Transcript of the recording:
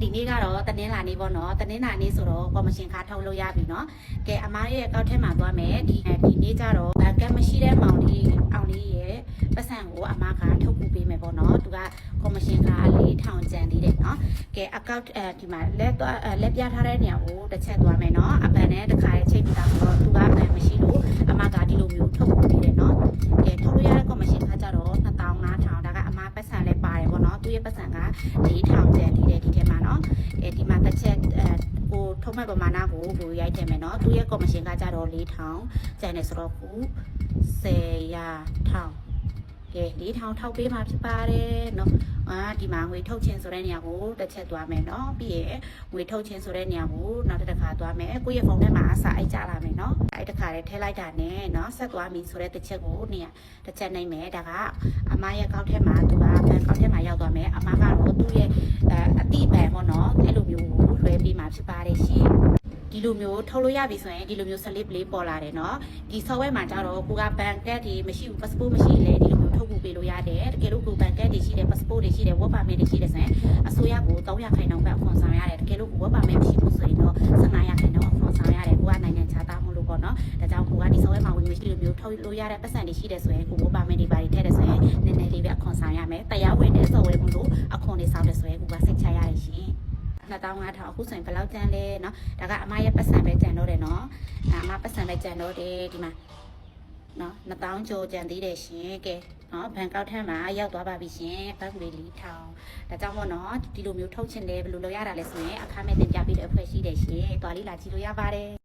ဒီနေ့ကတော့တနင်္လာနေ့ပေါ့နော်တနင်္လာနေ့ဆိုတော့ကော်မရှင်ခါထုတ်လို့ရပြီနော်ကဲအမားရဲ့အကောက်ထဲမှာသွားမယ်ဒီနေ့ကျတော့ဘက်ကမရှိတဲ့မောင်လေးအောင်လေးရဲ့ပတ်စံကိုအမားကထုတ်ကူပေးမယ်ပေါ့နော်သူကကော်မရှင်ခါ4000ကျန်သေးတယ်နော်ကဲအကောက်ဒီမှာလက်ပြထားတဲ့နေရာကိုတစ်ချက်သွားမယ်နော်အပန်နဲ့တစ်ခါချိန်ပြီးသားဆိုတော့သူကအပန်မရှိလို့အမားကဒီလိုမျိုးထုတ်ကူပေးတယ်နော်ကဲထုတ်လို့ရတဲ့ကော်မရှင်ခါကျတော့2500ဒါကအမားပတ်စံလည်းပါတယ်ပေါ့နော်သူရဲ့ပတ်စံက4000ကျန်သေးတယ်ဒီထဲမှာနော်ဒီမှာတစ်ချက်ကိုထုံးမဲ့ပမာဏကိုရိုက်တယ်မယ်နော်သူရဲ့ကော်မရှင်ကကြတော့4000ကျန်တယ်ဆိုတော့ခု10ရာ1000ကဲ4000ထောက်ပေးမှာဖြစ်ပါတယ်နော်ဒီမှာငွေထုတ်ခြင်းဆိုတဲ့နေရာကိုတစ်ချက်သွားမယ်နော်ပြီးရငွေထုတ်ခြင်းဆိုတဲ့နေရာကိုနောက်တစ်ခါသွားမယ်ကိုယ့်ရဲ့ဖုန်းထဲမှာအစာအိတ်ကြလာမယ်နော်အဲ့တစ်ခါလေးထည့်လိုက်တာနဲ့နော်ဆက်သွားပြီဆိုတဲ့တစ်ချက်ကိုနေရာတစ်ချက်နိုင်မယ်ဒါကအမရဲ့ကောက်ထဲမှာသူကဘန်ကောက်ထဲမှာရောက်သွားမယ်အမကတော့သူ့ရဲ့အတိပံပေါ့နော်အဲ့လိုမျိုးကိုလွှဲပြီးမှဖြစ်ပါတယ်ရှင်ဒီလိုမျိုးထုတ်လို့ရပြီဆိုရင်ဒီလိုမျိုး slip လေးပေါ်လာတယ်เนาะဒီ software မှာကျတော့ကိုက bank card တွေမရှိဘူး passport မရှိလေဒီလိုမျိုးထုတ်ဖို့ပေးလို့ရတယ်တကယ်လို့ကို bank card တွေရှိတယ် passport တွေရှိတယ် work permit တွေရှိတယ်ဆိုရင်အစိုးရကို300ခိုင်နှုန်းပဲအခွန်ဆောင်ရတယ်တကယ်လို့ကို work permit မရှိဘူးဆိုရင်တော့1500ခိုင်နှုန်းအခွန်ဆောင်ရတယ်ကိုကနိုင်ငံခြားသားမို့လို့ပေါ့เนาะဒါကြောင့်ကိုကဒီ software မှာဝင်မရှိလိုမျိုးထုတ်လို့ရတဲ့ပတ်စံတွေရှိတယ်ဆိုရင်ကို work permit တွေပါထည့်တယ်ဆိုရင်နည်းနည်းလေးပဲအခွန်ဆောင်ရမယ်တရားဝင်တဲ့ software မို့လို့အခွန်တွေဆောင်တယ်ဆိုရင်ကိုကစိတ်ချရတယ်ရှင်2500အခုဆိုရင်ဘယ်လောက်ကျန်လဲเนาะဒါကအမရဲ့ပတ်စံပဲကျန်တော့တယ်เนาะအမပတ်စံပဲကျန်တော့တယ်ဒီမှာเนาะ2000ကျော်ကျန်သေးတယ်ရှင်ကဲเนาะဘန်ကောက်ထက်မှာရောက်သွားပါပြီရှင်ဘတ်ငွေ4000ဒါကြောင့်မို့เนาะဒီလိုမျိုးထုတ်ချင်တယ်ဘယ်လိုလုပ်ရတာလဲဆိုရင်အခမဲ့တင်ပြပေးတဲ့အဖွဲ့ရှိတယ်ရှင်တွားလေးလာကြည့်လို့ရပါတယ်